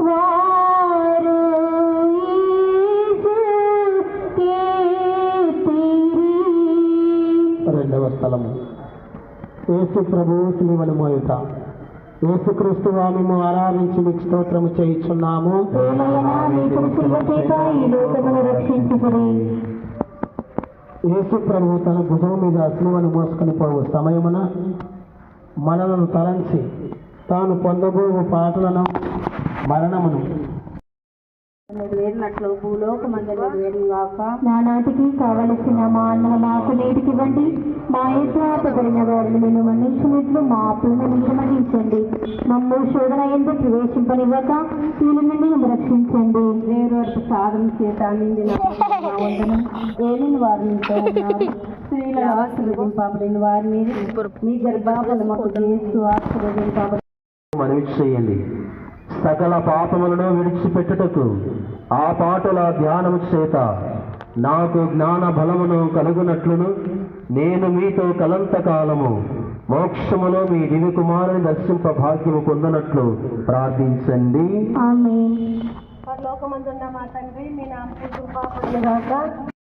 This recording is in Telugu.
వారు రెండవ స్థలము యేసు ప్రభు శిలువను మోయుట. యేసుక్రీస్తు మేము ఆరాధించి మీకు స్తోత్రము చేయుచున్నాము. యేసు ప్రభు తన భుజం మీద శిలువను మోసుకొని పోవు సమయమున మనలను తలంచి తాను పొందబోవు పాటలను మరణమును నెరవేరినట్లు భూలోకమందు నెరవేరుగాక. నానాటికి కావలసిన మా అన్న మాకు నేటికి ఇవ్వండి. మా ఎదురాపబడిన వారిని మేము మన్నించినట్లు మా అప్పులను మీరు మన్నించండి. మమ్ము శోధన ఎందు ప్రవేశింపనివ్వక కీలు నుండి మేము రక్షించండి. దేవుడు వరకు సాధన చేత నిండిన ఏలిన వారిని స్త్రీల ఆశీర్వదింపబడిన వారిని మీ గర్భాలను మాకు చేస్తూ ఆశీర్వదింపబడి మనవి చేయండి. సకల పాపములను విడిచిపెట్టుటకు ఆ పాటల ధ్యానము చేత నాకు జ్ఞాన బలమును కలుగునట్లును నేను మీతో కలంతకాలము మోక్షములో మీ దివ్య కుమారుని దర్శింప భాగ్యము పొందనట్లు ప్రార్థించండి. ఆమేన్. పరలోకమందున్న మా తండ్రి, మీ నామము పూజింపబడుగాక.